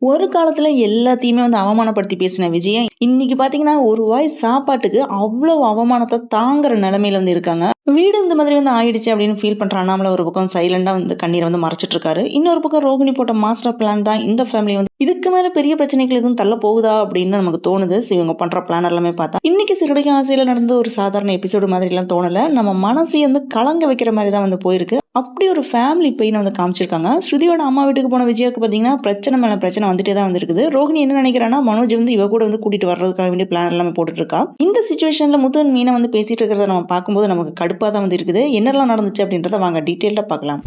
ஒரு காலத்துல எல்லாத்தையுமே அவமானப்படுத்தி பேசின விஜய், இன்னைக்கு பாத்தீங்கன்னா ஒரு வாய் சாப்பாட்டுக்கு அவ்வளவு அவமானத்த தாங்குற நிலைமையில இருக்காங்க. வீடு இந்த மாதிரி ஆயிடுச்சு அப்படின்னு ஃபீல் பண்ற அண்ணாமலை ஒரு பக்கம் சைலண்டா கண்ணீரை மறைச்சிட்டு இருக்காரு. இன்னொரு பக்கம் ரோகிணி போட்ட மாஸ்டர் பிளான் தான் இந்த ஃபேமிலி இதுக்கு மேல பெரிய பிரச்சனைகள் எதுவும் தள்ள போகுதா அப்படின்னு நமக்கு தோணுது. இவங்க பண்ற பிளான் எல்லாமே பார்த்தா இன்னைக்கு சிறுடைக்கு ஆசையில நடந்த ஒரு சாதாரண எபிசோடு மாதிரி எல்லாம் தோணல. நம்ம மனசை கலங்க வைக்கிற மாதிரி தான் போயிருக்கு. அப்படி ஒரு ஃபேமிலி பெயின் காமிச்சிருக்காங்க. ஸ்ருதியோட அம்மா வீட்டுக்கு போன விஜயாக்கு பாத்தீங்கன்னா பிரச்சனை மேல பிரச்சனை வந்துட்டே தான் வந்திருக்குது. ரோகிணி என்ன நினைக்கிறான்னா மனோஜ் இவ கூட கூட்டிட்டு வர்றதுக்காக வேண்டிய பிளான் எல்லாமே போட்டுட்டு இருக்கா. இந்த சிச்சுவேஷன்ல முத்து மீனை பேசிட்டு இருக்கிறத நம்ம பார்க்கும்போது நமக்கு கடுப்பா தான் இருக்குது. என்னெல்லாம் நடந்துச்சு அப்படின்றத வாங்க டீட்டெயிலா பார்க்கலாம்.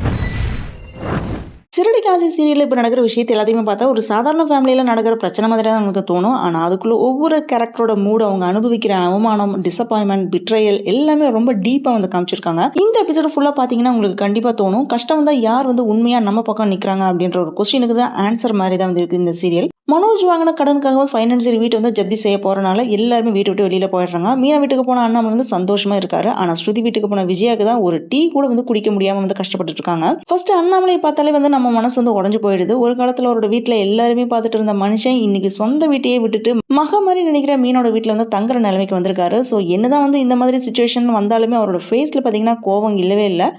சிறடி காசி சீரியல்ல இப்ப நடக்கிற விஷயத்தை எல்லாத்தையுமே பார்த்தா ஒரு சாதாரண ஃபேமிலியில நடக்கிற பிரச்சனை மாதிரி தான் நமக்கு தோணும். ஆனா அதுக்குள்ள ஒவ்வொரு கேரக்டரோட மூட், அவங்க அனுபவிக்கிற அவமானம், டிசப்பாயின்மெண்ட், பிட்ரையல் எல்லாமே ரொம்ப டீப்பா காமிச்சிருக்காங்க. இந்த எபிசோட் ஃபுல்லா பாத்தீங்கன்னா உங்களுக்கு கண்டிப்பா தோணும், கஷ்டம் வந்தா யார் உண்மையா நம்ம பக்கம் நிக்கிறாங்க அப்படின்ற ஒரு கொஸ்டினுக்கு தான் ஆன்சர் மாதிரி தான் இருக்கு இந்த சீரியல். மனோஜ் வாங்கின கடனுக்காக ஃபைனான்சியர் வீட்டை ஜப்தி செய்ய போறனால எல்லாருமே வீட்டை விட்டு வெளியில போயிடுறாங்க. மீனா வீட்டுக்கு போன அண்ணாமலை சந்தோஷமா இருக்காரு. ஆனா ஸ்ருதி வீட்டுக்கு போன விஜயாக்கு தான் ஒரு டீ கூட குடிக்க முடியாம கஷ்டப்பட்டு இருக்காங்க. ஃபர்ஸ்ட் அண்ணாமலை பார்த்தாலே நம்ம மனசு உடஞ்சு போயிடுது. ஒரு காலத்துல அவரோட வீட்டுல எல்லாருமே பார்த்துட்டு இருந்த மனுஷன் இன்னைக்கு சொந்த வீட்டையே விட்டுட்டு மக மாதிரி நினைக்கிற மீனோட வீட்டுல தங்குற நிலைமைக்கு வந்திருக்காரு. சோ என்னதான் இந்த மாதிரி சிச்சுவேஷன் வந்தாலுமே அவரோட ஃபேஸ்ல பாத்தீங்கன்னா கோவம் இல்லவே இல்லை,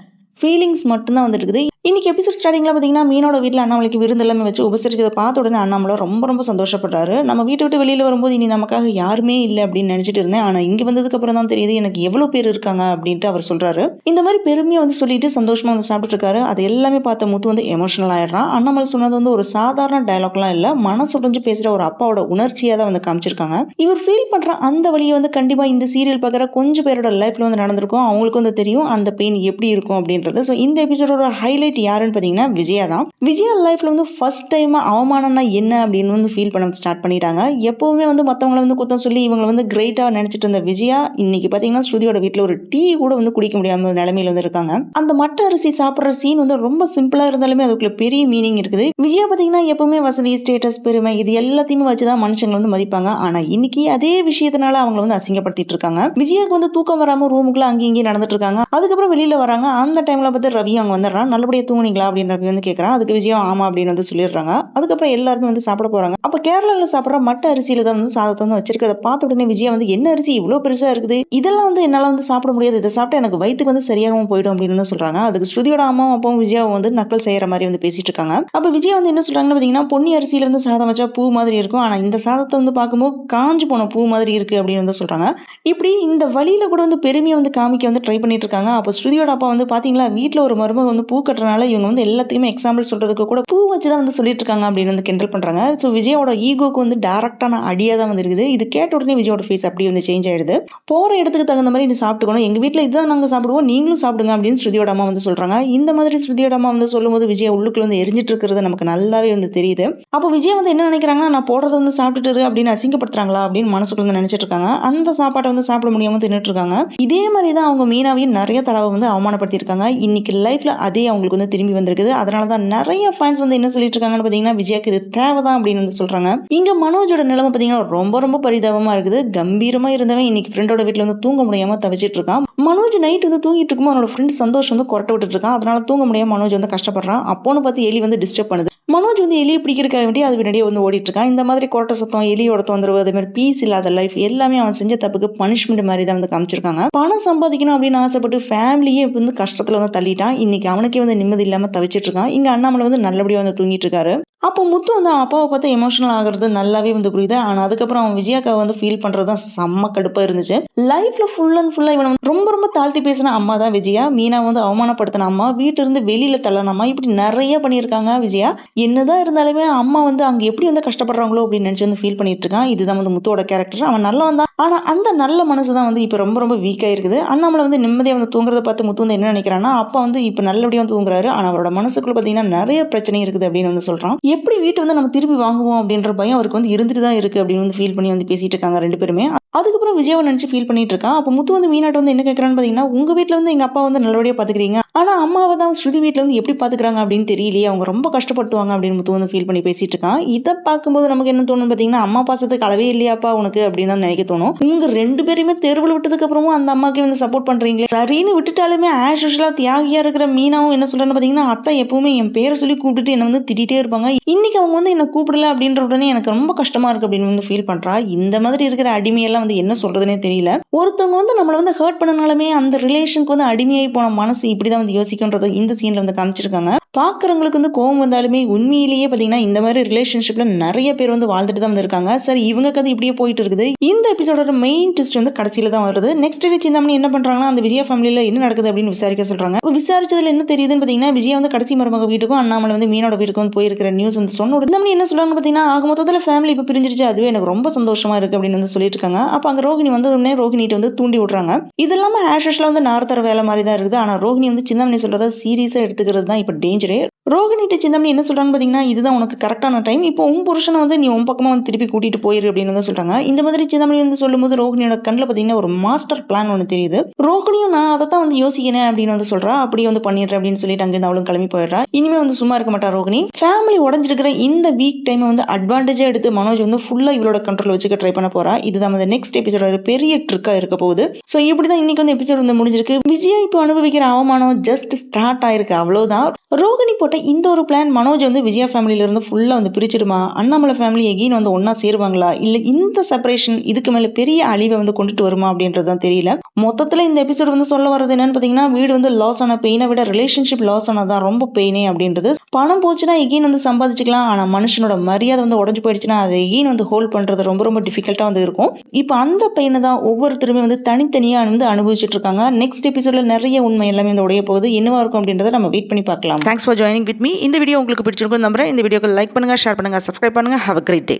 ஃபீலிங்ஸ் மட்டும்தான் இருக்குது. இன்னைக்கு எபிசோட் ஸ்டார்டிங்ல பாத்தீங்கன்னா மீனோட வீட்டுல அண்ணாமலைக்கு விருந்து எல்லாமே வச்சு உபசரிச்சதை பார்த்த உடனே அண்ணாமலை ரொம்ப சந்தோஷப்படுறாரு. நம்ம வீட்டை விட்டு வெளியில வரும்போது இனி நமக்காக யாருமே இல்லை அப்படின்னு நினைச்சிட்டு இருந்தேன், ஆனா இங்க வந்ததுக்கு அப்புறம் தான் தெரியுது எனக்கு எவ்வளவு பேர் இருக்காங்க அப்படின்ட்டு அவர் சொல்றாரு. இந்த மாதிரி பெருமையா சொல்லிட்டு சந்தோஷமா சாப்பிட்டு இருக்காரு. அது எல்லாமே பார்த்த முத்து எமோஷனல் ஆயிடுறான். அண்ணாமலை சொன்னது ஒரு சாதாரண டயலாக் எல்லாம் இல்ல, மனசு உடைஞ்சு பேசுற ஒரு அப்பாவோட உணர்ச்சியா தான் காமிச்சிருக்காங்க. இவர் ஃபீல் பண்ற அந்த வழியை கண்டிப்பா இந்த சீரியல் பார்க்குற கொஞ்சம் பேரோட லைஃப்ல நடந்திருக்கும். அவங்களுக்கு தெரியும் அந்த பெயின் எப்படி இருக்கும் அப்படின்றது. ஸோ இந்த எபிசோடோட ஹைலைட் யாருன்னு பாத்தீங்கன்னா விஜயா தான். விஜயா லைஃப்ல ஃபர்ஸ்ட் டைம் அவமானம்னா என்ன அப்படின்னு ஃபீல் பண்ண ஸ்டார்ட் பண்ணிட்டாங்க. எப்பவுமே மத்தவங்களை குத்தம் சொல்லி இவங்களை கிரேட்டா நினைச்சிட்டு இருந்த விஜயா இன்னைக்கு பாத்தீங்கன்னா ஸ்ருதியோட வீட்டுல ஒரு டீ கூட குடிக்க முடியாம நிலைமையில இருக்காங்க. அந்த மட்டை அரிசி சாப்பிடுற சீன் ரொம்ப சிம்பிளா இருந்தாலுமே அதுக்குள்ள பெரிய மீனிங் இருக்குது. விஜயா பாத்தீங்கன்னா எப்பவுமே வசதி, ஸ்டேட்டஸ், பெருமை இது எல்லாத்தையுமே வச்சுதான் மனுஷங்களை மதிப்பாங்க. ஆனா இன்னைக்கு அதே விஷயத்தினால அவங்க அசிங்கப்படுத்திட்டு இருக்காங்க. விஜயாக்கு தூக்கம் வராம ரூமுக்குள்ள அங்கேயும் இங்கேயும் நடந்துட்டு இருக்காங்க. அதுக்கப்புறம் வெளியில வராங்க. அந்த டைம்ல பார்த்து ரவி அவங்க வந்துடுறான். நல்லபடியா தூங்குனீங்களா அப்படின்னு ரவி கேட்கறான். அதுக்கு விஜயம் ஆமா அப்படின்னு சொல்லிடுறாங்க. அதுக்கப்புறம் எல்லாருமே சாப்பிட போறாங்க. அப்ப கேரளால சாப்பிடுற மட்டை அரிசியில தான் சாதத்தை வச்சிருக்கதை பார்த்த உடனே விஜயா என்ன அரிசி இவ்வளவு பெருசா இருக்குது, இதெல்லாம் என்னால சாப்பிட முடியாது, இதை சாப்பிட்டா எனக்கு வயிற்றுக்கு சரியாகவும் போயிடும் அப்படின்னு சொல்றாங்க. அதுக்கு ஸ்ருதியோட அம்மாவும் அப்பாவும் விஜயாவை நக்கல் செய்யற மாதிரி பேசிட்டு இருக்காங்க. அப்ப விஜயா என்ன சொல்றாங்கன்னு பாத்தீங்கன்னா, பொன்னி அரிசியில சாதம் வச்சா பூ மாதிரி இருக்கும், ஆனா இந்த சாதத்தை பார்க்கும்போது காஞ்சு போன பூ மாதிரி இருக்கு அப்படின்னு சொல்றாங்க. இப்படி இந்த வழியில கூட பெருமையை காமிக்க ட்ரை பண்ணிட்டு இருக்காங்க. அப்ப ஸ்ருதியோட அப்பா பாத்தீங்களா, வீட்டுல ஒரு மருமக பூ கட்டுறனால இவங்க எல்லாத்தையுமே எக்ஸாம்பிள் சொல்றதுக்கு கூட பூ வச்சுதான் சொல்லிட்டு இருக்காங்க அப்படின்னு கிண்டல் பண்றாங்க. சோ விஜயோட ஈகோக்கு டைரக்டான அடியா தான் இருக்குது. இது கேட்ட உடனே விஜயோட ஃபேஸ் அப்படி சேஞ்ச் ஆயிடுது. போற இடத்துக்கு தகுந்த மாதிரி நீ சாப்பிட்டுக்கணும், எங்க வீட்டுல இதுதான் நாங்க சாப்பிடுவோம், நீங்களும் சாப்பிடுங்க அப்படின்னு ஸ்ருதியோட அம்மா சொல்றாங்க. இந்த மாதிரி ஸ்ருதியோட அம்மா சொல்லும்போது விஜயா உள்ளுக்குள்ள எரிஞ்சிட்டு இருக்கிறது நமக்கு நல்லாவே தெரியுது. அப்போ விஜயா என்ன நினைக்கிறாங்கன்னா, நான் போடுறத சாப்பிட்டுட்டு அப்படின்னு அசிங்கப்படுத்துறாங்களா அப்படின்னு மனசுக்குள்ள நினைச்சிட்டு இருக்காங்க. அந்த சாப்பாட்டை சாப்பிட முடியாம தின்னுட்டு இருக்காங்க. இதே மாதிரிதான் அவங்க மீனாவையும் நிறைய தடவை அவமானப்படுத்தி இருக்காங்க. இன்னைக்கு லைஃப்ல அதே அவங்களுக்கு திரும்பி வந்திருக்குது. அதனாலதான் நிறைய ஃபேன்ஸ் என்ன சொல்லிட்டு இருக்காங்கன்னு பாத்தீங்கன்னா, விஜயாக்கு இது தேவைதான் அப்படின்னு சொல்றாங்க. இங்க மனோஜோட நிலைமை பாத்தீங்கன்னா ரொம்ப பரிதாபமா இருக்குது. கம்பீரமா இருந்தவன் இன்னைக்கு ஃப்ரெண்டோட வீட்டுல தூங்க முடியாம தவிச்சிட்டு இருக்கான். மனோஜ் நைட் தூங்கிட்டு இருக்கும் அவனோட ஃப்ரெண்ட் சந்தோஷம் கொரட்டை விட்டுட்டு இருக்கான். அதனால தூங்க முடியாம மனோஜ் கஷ்டப்படுறான். அப்போன்னு பார்த்து எலி டிஸ்டர்ப் பண்ணுது. மனோஜ் எலியை பிடிக்கிறதுக்காக வேண்டி அது பின்னாடியே ஓடிட்டு இருக்கான். இந்த மாதிரி கொரட்டை சத்தம், எலியோட தொந்தரவு, அதே மாதிரி பீஸ் இல்லாத லைஃப் எல்லாமே அவன் செஞ்ச தப்புக்கு பனிஷ்மெண்ட் மாதிரி தான் காமிச்சிருக்காங்க. பணம் சம்பாதிக்கணும் அப்படின்னு ஆசைப்பட்டு ஃபேமிலியே கஷ்டத்துல தள்ளிட்டான். இன்னைக்கு அவனுக்கே நிம்மதி இல்லாம தவிச்சிட்டு இருக்கான். இங்க அண்ணாமலை நல்லபடியா தூங்கிட்டு இருக்காரு. அப்போ முத்து அப்பாவை பார்த்து எமோஷனல் ஆகுறது நல்லாவே புரியுது. ஆனா அதுக்கப்புறம் அவன் விஜயாக்காவை ஃபீல் பண்றதுதான் செம்ம கடுப்பா இருந்துச்சு. லைஃப்ல ஃபுல் அண்ட் ஃபுல்லா இவன் ரொம்ப தாழ்த்தி பேசின அம்மா தான் விஜயா. மீனா அவமானப்படுத்தின அம்மா, வீட்டு இருந்து வெளியில தள்ளன அம்மா, இப்படி நிறைய பண்ணியிருக்காங்க விஜயா. என்னதான் இருந்தாலுமே அம்மா அங்க எப்படி கஷ்டப்படுறாங்களோ அப்படின்னு நினைச்சு ஃபீல் பண்ணிட்டு இருக்கான். இதுதான் முத்துவோட கேரக்டர். அவன் நல்லவன் தான், ஆனா அந்த நல்ல மனசுதான் இப்ப ரொம்ப வீக்கா இருக்குது. அண்ணாமலை நிம்மதியா தூங்குறத பார்த்து முத்து என்ன நினைக்கிறான்னா, அப்பா இப்ப நல்லபடியா தூங்குறாரு, ஆனா அவரோட மனசுக்குள்ள பாத்தீங்கன்னா நிறைய பிரச்சனை இருக்குது அப்படின்னு சொல்றான். எப்படி வீட்டை நம்ம திருப்பி வாங்குவோம் அப்படின்ற பயம் அவருக்கு இருந்துட்டு தான் இருக்கு அப்படின்னு ஃபீல் பண்ணி பேசிட்டு இருக்காங்க ரெண்டு பேருமே. அதுக்கப்புறம் விஜயாவை நினைச்சு ஃபீல் பண்ணிட்டு இருக்கான். அப்போ முத்து வந்து மீனாட்ட வந்து என்ன கேட்கறான்னு பாத்தீங்கன்னா, உங்க வீட்ல வந்து எங்க அப்பா வந்து நல்லபடியா பாத்துக்கிறீங்க, ஆனா அம்மாவை தான் ஸ்ருதி வீட்ல வந்து எப்படி பாத்துக்கிறாங்க அப்படின்னு தெரியலையே, அவங்க ரொம்ப கஷ்டப்படுத்துவாங்க அப்படின்னு முத்து வந்து ஃபீல் பண்ணி பேசிட்டு இருக்கான். இதை பார்க்கும்போது நமக்கு என்ன தோணும் பாத்தீங்கன்னா, அம்மா பாசத்துக்கு அளவே இல்லையாப்பா உனக்கு அப்படின்னு தான் நினைக்க தோணும். உங்க 2 பேருமே தெருவில் விட்டதுக்கு அப்புறமும் அந்த அம்மாக்கே வந்து சப்போர்ட் பண்றீங்களே, சரின்னு விட்டுட்டாலுமே ஆஸ் யூஷுவலா தியாகியா இருக்கிற மீனாவும் என்ன சொல்றான்னு பாத்தீங்கன்னா, அத்தை எப்பவுமே என் பேரை சொல்லி கூப்பிட்டுட்டு என்ன வந்து திட்டிட்டே இருப்பாங்க, இன்னைக்கு அவங்க வந்து என்ன கூப்பிடல அப்படின்ற உடனே எனக்கு ரொம்ப கஷ்டமா இருக்கு அப்படின்னு வந்து ஃபீல் பண்றா. இந்த மாதிரி இருக்கிற அடிமையெல்லாம் வந்து என்ன சொல்றதுனே தெரியல. ஒருத்தவங்க வந்து நம்மள வந்து ஹர்ட் பண்ணனாலுமே அந்த ரிலேஷனுக்கு வந்து அடிமையாகி போன மனசு இப்படிதான் வந்து யோசிக்கும்ன்றத இந்த சீன்ல வந்து காமிச்சிருக்காங்க. பாக்குறவங்களுக்கு வந்து கோவம் வந்தாலுமே உண்மையிலேயே பாத்தீங்கன்னா இந்த மாதிரி ரிலேஷன்ஷிப்ல நிறைய பேர் வந்து வாழ்ந்துட்டு தான் இருக்காங்க. சரி, இவங்க கதை இப்படியே போயிட்டு இருக்குது. இந்த எபிசோடோட மெயின் ட்விஸ்ட் வந்து கடைசியில தான் வருது. நெக்ஸ்ட் டே சிந்தாமணி என்ன பண்றாங்கன்னா, அந்த விஜயா ஃபேமிலியில என்ன நடக்குது அப்படின்னு விசாரிக்க சொல்றாங்க. விசாரிச்சதுல என்ன தெரியுதுன்னு பாத்தீங்கன்னா, விஜயா வந்து கடைசி மருமக வீட்டுக்கும் அண்ணாமலை வந்து மீனோட வீட்டுக்கும் வந்து போயிருக்கிற நியூஸ் வந்து சொன்ன உடனே சிந்தாமணி என்ன சொல்றாங்க பாத்தீங்கன்னா, ஆக மொத்தத்துல ஃபேமிலி இப்ப பிரிஞ்சிருச்சு, அதுவே எனக்கு ரொம்ப சந்தோஷமா இருக்கு அப்படின்னு வந்து சொல்லிட்டு இருக்காங்க. அப்ப அங்க ரோஹிணி வந்து உடனே ரோஹிணிட்டு வந்து தூண்டி விடுறாங்க. இது இல்லாம ஆஷஸ்ல வந்து நார்த்தர வேலை மாதிரி தான் இருக்குது. ஆனா ரோஹிணி வந்து சிந்தாமணி சொல்றத சீரியஸா எடுத்துக்கிறது தான் இப்ப டேஞ்சரே. ரோகிணிட்ட சிந்தாமணி என்ன சொல்றாங்க பாத்தீங்கன்னா, இதுதான் உனக்கு கரெக்டான டைம், இப்போ உன் புருஷனை வந்து நீ உன் பக்கமா வந்து திருப்பி கூட்டிட்டு போயிரு அப்படின்னு வந்து சொல்றாங்க. இந்த மாதிரி சிந்தாமணி வந்து சொல்லும்போது ரோகிணியோட கண்ணுல பாத்தீங்கன்னா ஒரு மாஸ்டர் பிளான் ஒண்ணு தெரியுது. ரோகிணியும் நான் அதை தான் வந்து யோசிக்கிறேன் அப்படின்னு வந்து சொல்றா. அப்படியே வந்து பண்ணிடுறேன் அப்படின்னு சொல்லிட்டு அங்கிருந்து அவளும் கிளம்பி போயிடுறா. இனிமே வந்து சும்மா இருக்க மாட்டா ரோகிணி. ஃபேமிலி உடஞ்சிருக்கிற இந்த வீக் டைம் வந்து அட்வான்டேஜா எடுத்து மனோஜ் வந்து ஃபுல்லா இவளோட கண்ட்ரோல் வச்சுக்க ட்ரை பண்ண போறா. இதுதான் வந்து நெக்ஸ்ட் எபிசோட ஒரு பெரிய ட்ரிக்கா இருக்க போகுது. சோ இப்படிதான் இன்னைக்கு வந்து எபிசோட் வந்து முடிஞ்சிருக்கு. விஜயா இப்போ அனுபவிக்கிற அவமானம் ஜஸ்ட் ஸ்டார்ட் ஆயிருக்கு, அவ்வளவுதான். ரோகிணி போட்ட இந்த ஒரு பிளான் மனோஜ் வந்து விஜயா ஃபேமிலியில இருந்து ஃபுல்லா வந்து பிரிச்சிடுமா, அண்ணாமலை ஃபேமிலி எகெயின் வந்து ஒன்னா சேருவாங்களா, இல்ல இந்த செப்பரேஷன் இதுக்கு மேல பெரிய அழிவை வந்து கொண்டுட்டு வருமா அப்படின்றதுதான் தெரியல. மொத்தத்துல இந்த எபிசோட் வந்து சொல்ல வர்றது என்னன்னு பாத்தீங்கன்னா, வீடு வந்து லாஸ் ஆன பெயினை விட ரிலேஷன்ஷிப் லாஸ் ஆனதான் ரொம்ப பெயினே அப்படின்றது. பணம் போச்சுன்னா எகெயின் வந்து சம்பாதிச்சுக்கலாம், ஆனா மனுஷனோட மரியாதை வந்து உடஞ்சு போயிடுச்சுன்னா அதை எகெயின் வந்து ஹோல்ட் பண்றது ரொம்ப ரொம்ப டிஃபிகல்ட்டா வந்து இருக்கும். இப்போ அந்த பெயினை தான் ஒவ்வொருத்தருமே வந்து தனித்தனியா வந்து அனுபவிச்சுட்டு இருக்காங்க. நெக்ஸ்ட் எபிசோட்ல நிறைய உண்மை எல்லாமே வந்து உடைய போகுது. என்னவா இருக்கும் அப்படின்றத நம்ம வெயிட் பண்ணி பார்க்கலாம். Thanks for joining with me. இந்த வீடியோ உங்களுக்கு பிடிச்சிருக்கும் நம்புறேன். இந்த வீடியோக்கு லைக் பண்ணுங்க, ஷேர் பண்ணுங்க, சப்ஸ்கிரைப் பண்ணுங்க. Have a great day.